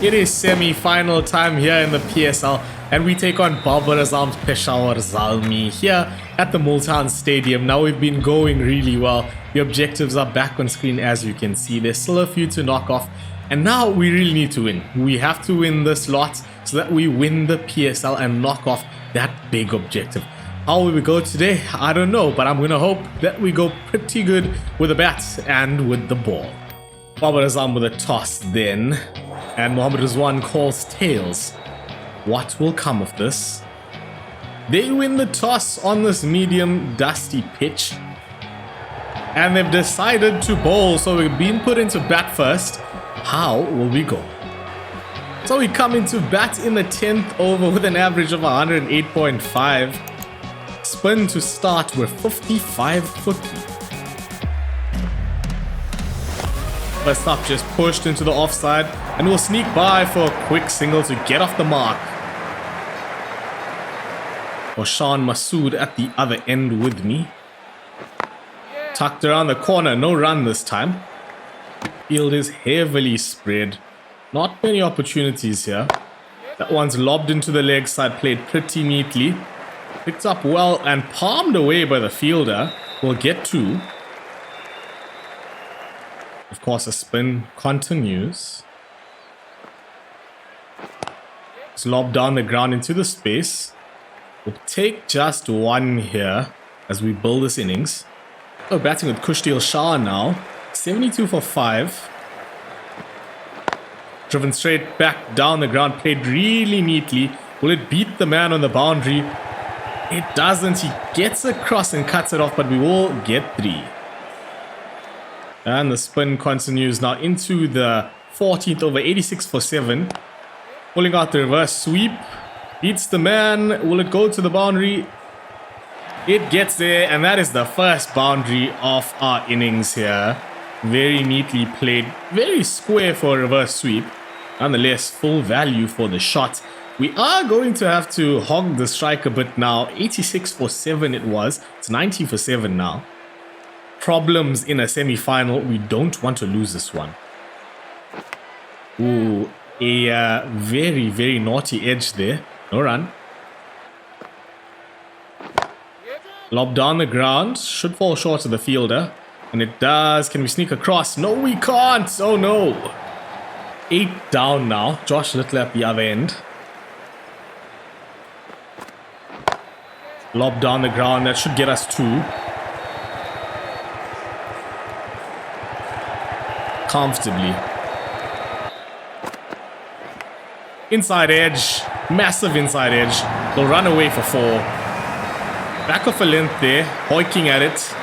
It is semi-final time here in the PSL, and we take on Babar Azam's Peshawar Zalmi here at the Multan Stadium. Now we've been going really well. The objectives are back on screen as you can see. There's still a few to knock off, and now we really need to win. We have to win this lot so that we win the PSL and knock off that big objective. How will we go today? I don't know, but I'm going to hope that we go pretty good with the bat and with the ball. Babar Azam with a toss then. And Mohammad Rizwan calls tails. What will come of this? They win the toss on this medium dusty pitch. And they've decided to bowl, so we've been put into bat first. How will we go? So we come into bat in the 10th over with an average of 108.5. Spin to start with 55-50. First up just pushed into the offside, and we'll sneak by for a quick single to get off the mark. Oshan Masood at the other end with me. Tucked around the corner, no run this time. Field is heavily spread. Not many opportunities here. That one's lobbed into the leg side, played pretty neatly. Picked up well and palmed away by the fielder. We'll get two. Of course, a spin continues. It's lobbed down the ground into the space. We'll take just one here as we build this innings. Oh, batting with Kushdil Shah now. 72 for 5. Driven straight back down the ground. Played really neatly. Will it beat the man on the boundary? It doesn't. He gets across and cuts it off, but we will get 3. And the spin continues now into the 14th over, 86 for 7. Pulling out the reverse sweep. Beats the man. Will it go to the boundary? It gets there, and that is the first boundary of our innings here. Very neatly played. Very square for a reverse sweep. Nonetheless, full value for the shot. We are going to have to hog the strike a bit now. 86 for 7 it was. It's 90 for 7 now. Problems in a semi-final. We don't want to lose this one. Ooh, a very, very naughty edge there. No run. Lob down the ground. Should fall short of the fielder. And it does. Can we sneak across? No, we can't. Oh, no. 8 down now. Josh Little at the other end. Lob down the ground. That should get us 2. Comfortably. Inside edge. Massive inside edge. They'll run away for 4. Back of a length there. Hoiking at it.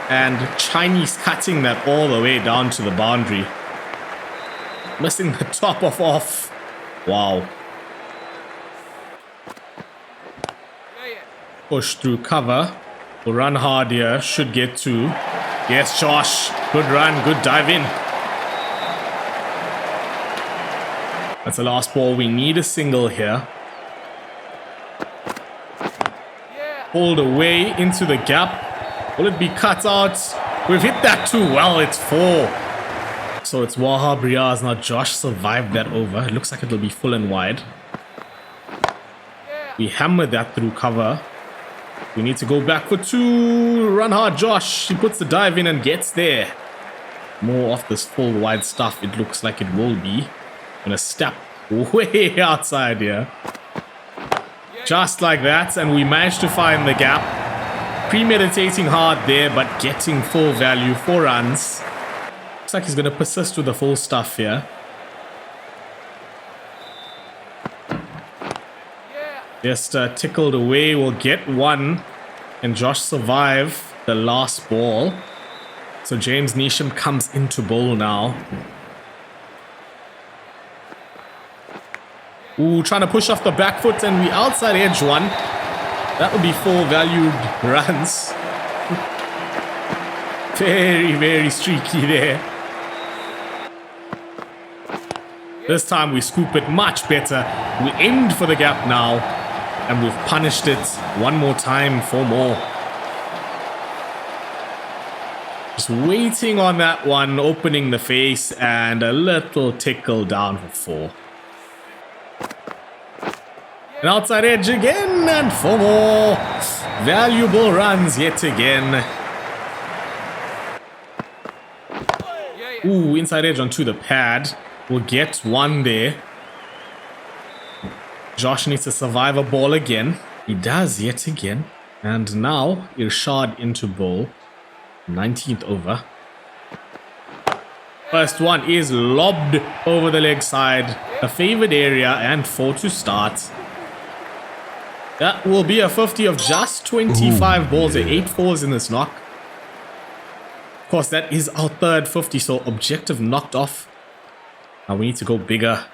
And Chinese cutting that all the way down to the boundary. Missing the top of off. Wow. Push through cover. We'll run hard here. Should get 2. Yes, Josh. Good run. Good dive in. That's the last ball. We need a single here. Pulled away into the gap. Will it be cut out? We've hit that too well. It's 4. So it's Wahab Riaz. Now Josh survived that over. It looks like it'll be full and wide. We hammered that through cover. We need to go back for 2. Run hard, Josh. He puts the dive in and gets there. More of this full wide stuff. It looks like it will be. Gonna step way outside here. Just like that. And we managed to find the gap. Premeditating hard there, but getting full value. 4 runs. Looks like he's going to persist with the full stuff here. Just tickled away. We'll get 1. And Josh survive the last ball. So James Neesham comes into bowl now. Ooh, trying to push off the back foot, and we outside edge 1. That would be 4 valued runs. Very, very streaky there. This time we scoop it much better. We aimed for the gap now, and we've punished it one more time for more. Just waiting on that one, opening the face, and a little tickle down for 4. An outside edge again, and 4 more. Valuable runs yet again. Ooh, inside edge onto the pad. We'll get 1 there. Josh needs to survive a ball again. He does yet again. And now, Irshad into bowl. 19th over. First one is lobbed over the leg side. A favored area and 4 to start. That will be a 50 of just 25 balls. There are 8 fours in this knock. Of course, that is our third 50, so objective knocked off. Now we need to go bigger.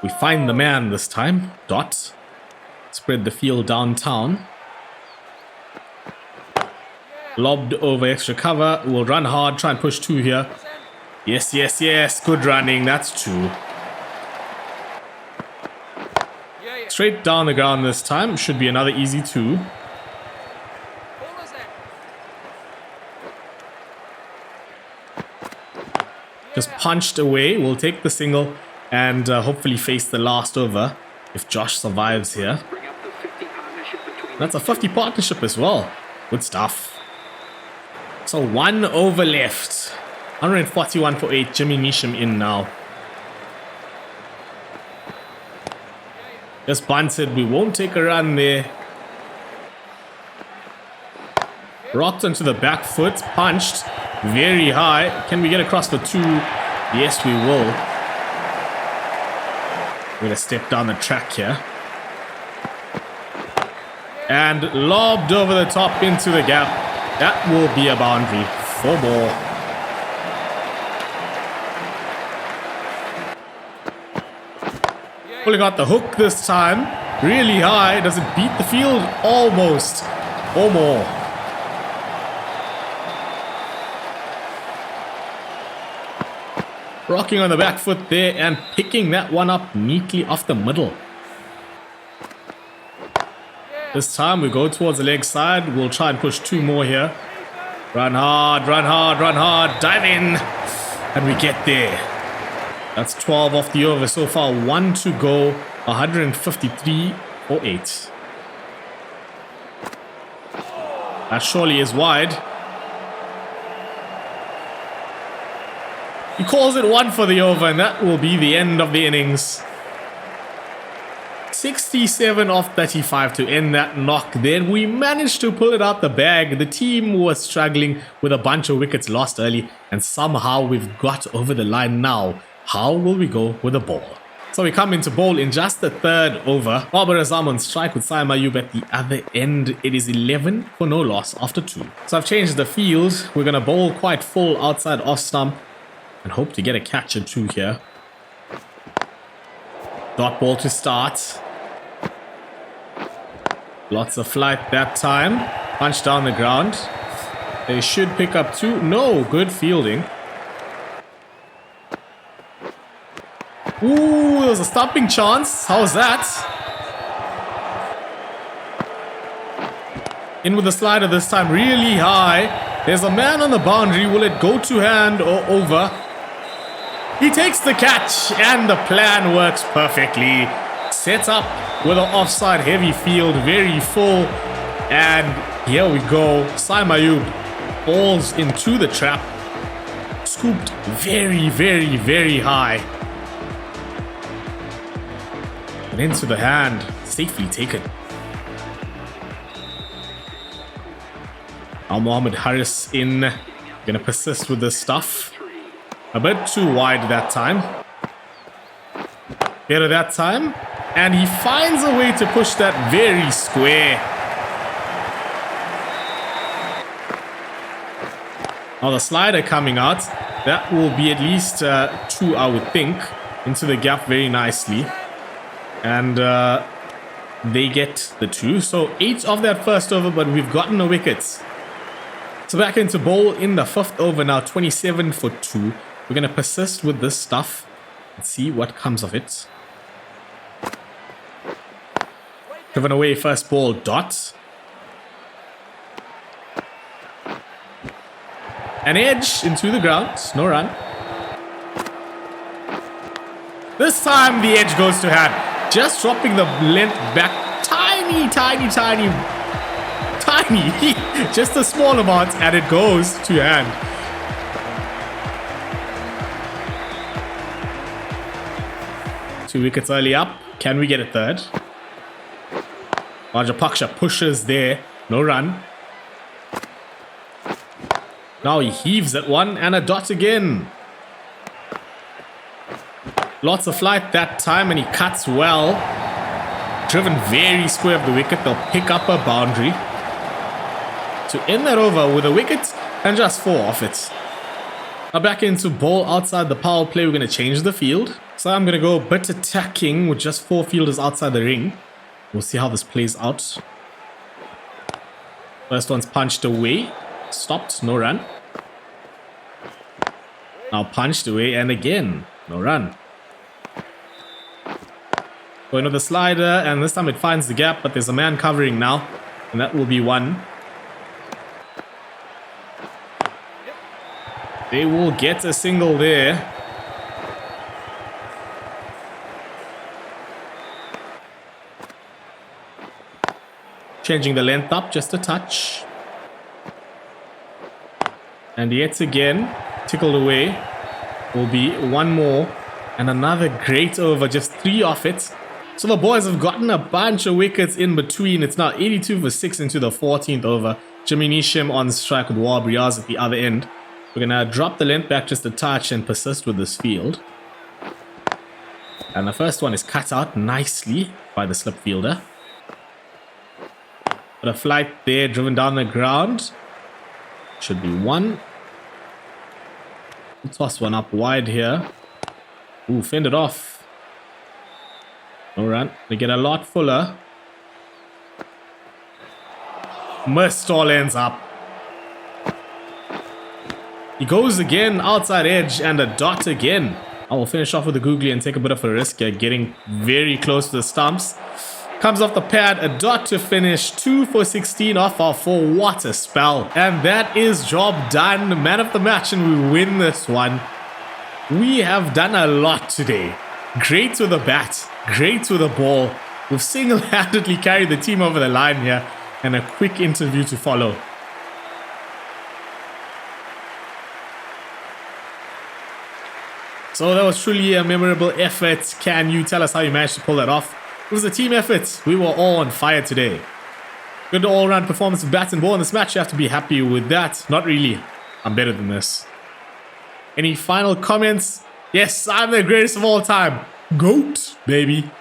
We find the man this time. Dot. Spread the field downtown. Lobbed over extra cover. We'll run hard, try and push 2 here. Yes, yes, yes. Good running. That's 2. Straight down the ground this time. Should be another easy 2. Just punched away. We'll take the single and hopefully face the last over if Josh survives here. That's a 50 partnership as well. Good stuff. So 1 over left. 141 for 8. Jimmy Neesham in now. Just bunted. We won't take a run there. Rocked onto the back foot. Punched. Very high. Can we get across for 2? Yes, we will. We're going to step down the track here. And lobbed over the top into the gap. That will be a boundary. 4 more. Pulling out the hook this time. Really high. Does it beat the field? Almost. 4 more. Rocking on the back foot there and picking that one up neatly off the middle. This time we go towards the leg side. We'll try and push 2 more here. Run hard, run hard, run hard. Dive in. And we get there. That's 12 off the over so far. 1 to go. 153 for 8. That surely is wide. He calls it 1 for the over, and that will be the end of the innings. 67 off 35 to end that knock. Then we managed to pull it out the bag. The team was struggling with a bunch of wickets lost early, and somehow we've got over the line now. How will we go with the ball? So we come into bowl in just the 3rd over. Babar Azam on strike with Saim Ayub at the other end. It is 11 for no loss after 2. So I've changed the field. We're going to bowl quite full outside off stump and hope to get a catch or 2 here. Dot ball to start. Lots of flight that time. Punch down the ground. They should pick up 2. No, good fielding. Ooh, there was a stopping chance. How's that? In with the slider this time, really high. There's a man on the boundary. Will it go to hand or over? He takes the catch and the plan works perfectly. Set up with an offside heavy field, very full. And here we go. Saim Ayub falls into the trap. Scooped very, very, very high. And into the hand, safely taken. Now Mohammed Harris in. Gonna persist with this stuff. A bit too wide that time. Better that time. And he finds a way to push that very square. Now the slider coming out. That will be at least 2, I would think. Into the gap very nicely. And they get the 2. So 8 of that first over, but we've gotten a wicket. So back into bowl in the 5th over now, 27 for 2. We're going to persist with this stuff and see what comes of it. Driven away first ball, Dot. An edge into the ground. No run. This time the edge goes to hand. Just dropping the length back. Tiny. Just a small amount and it goes to hand. Two wickets early up. Can we get a third? Rajapaksha pushes there. No run. Now he heaves at one and a dot again. Lots of flight that time and he cuts well. Driven very square of the wicket. They'll pick up a boundary to end that over with a wicket and just 4 off it. Now back into ball outside the power play. We're going to change the field. So I'm going to go a bit attacking with just 4 fielders outside the ring. We'll see how this plays out. First one's punched away. Stopped. No run. Now punched away and again. No run. Going with the slider and this time it finds the gap, but there's a man covering now. And that will be 1. They will get a single there. Changing the length up just a touch. And yet again, tickled away. Will be 1 more. And another great over, just 3 off it. So the boys have gotten a bunch of wickets in between. It's now 82 for 6 into the 14th over. Jimmy Neesham on strike with War Briaz at the other end. We're going to drop the length back just a touch and persist with this field. And the first one is cut out nicely by the slip fielder. But a flight there, driven down the ground. Should be 1. We'll toss one up wide here. Ooh, fended off. No run. They get a lot fuller. Missed, all ends up. He goes again, outside edge, and a dot again. I will finish off with the googly and take a bit of a risk here, getting very close to the stumps. Comes off the pad, a dot to finish, 2 for 16 off our 4. What a spell. And that is job done. Man of the match, and we win this one. We have done a lot today. Great with the bat, great with the ball. We've single-handedly carried the team over the line here, and a quick interview to follow. So that was truly a memorable effort. Can you tell us how you managed to pull that off? It was a team effort. We were all on fire today. Good all-round performance of bat and ball in this match. You have to be happy with that. Not really. I'm better than this. Any final comments? Yes, I'm the greatest of all time. GOAT, baby.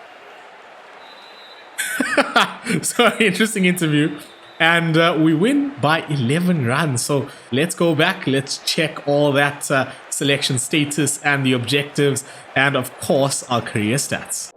So, interesting interview. And we win by 11 runs. So let's go back. Let's check all that selection status and the objectives. And of course, our career stats.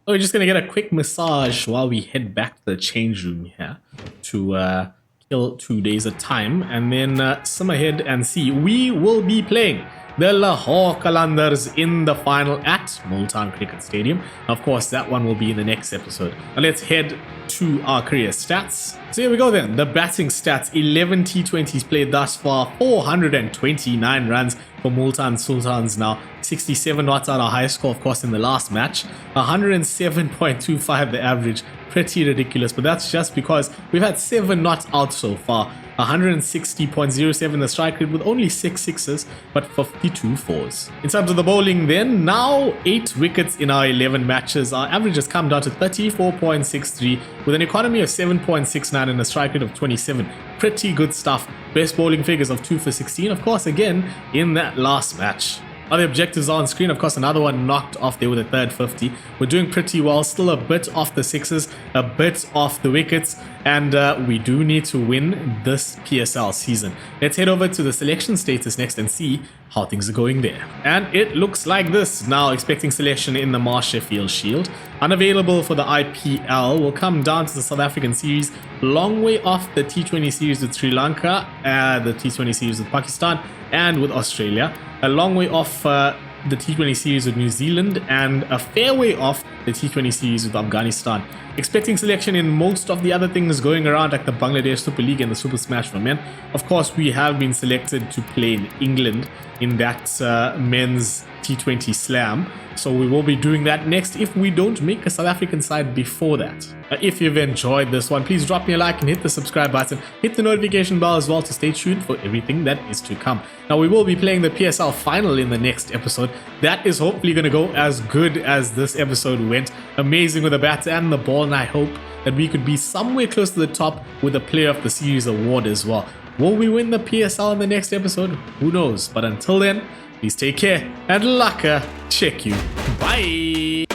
So we're just going to get a quick massage while we head back to the change room here to kill 2 days of time. And then swim ahead and see. We will be playing the Lahore Qalandars in the final at Multan Cricket Stadium. Of course, that one will be in the next episode. Now let's head to our career stats. So here we go then. The batting stats: 11 T20s played thus far, 429 runs for Multan Sultans now. 67 not out, our highest score, of course, in the last match. 107.25 the average. Pretty ridiculous, but that's just because we've had 7 not out so far. 160.07 the strike rate with only 6 sixes but 52 fours. In terms of the bowling then, now 8 wickets in our 11 matches. Our average has come down to 34.63 with an economy of 7.69 and a strike rate of 27. Pretty good stuff. Best bowling figures of 2 for 16, of course, again in that last match. Other objectives are on screen. Of course, another one knocked off there with a third 50. We're doing pretty well. Still a bit off the sixes, a bit off the wickets, and we do need to win this PSL season. Let's head over to the selection status next and see how things are going there. And it looks like this. Now expecting selection in the Marsh Sheffield Shield. Unavailable for the IPL. We'll come down to the South African series. Long way off the T20 series with Sri Lanka, the T20 series with Pakistan, and with Australia. A long way off the T20 series with New Zealand and a fair way off the T20 series with Afghanistan. Expecting selection in most of the other things going around, like the Bangladesh Super League and the Super Smash for men. Of course, we have been selected to play in England in that men's T20 Slam. So we will be doing that next if we don't make a South African side before that. If you've enjoyed this one, please drop me a like and hit the subscribe button. Hit the notification bell as well to stay tuned for everything that is to come. Now we will be playing the PSL final in the next episode. That is hopefully going to go as good as this episode went. Amazing with the bat and the ball, and I hope that we could be somewhere close to the top with a Player of the Series award as well. Will we win the PSL in the next episode? Who knows? But until then, please take care and Laka check you. Bye!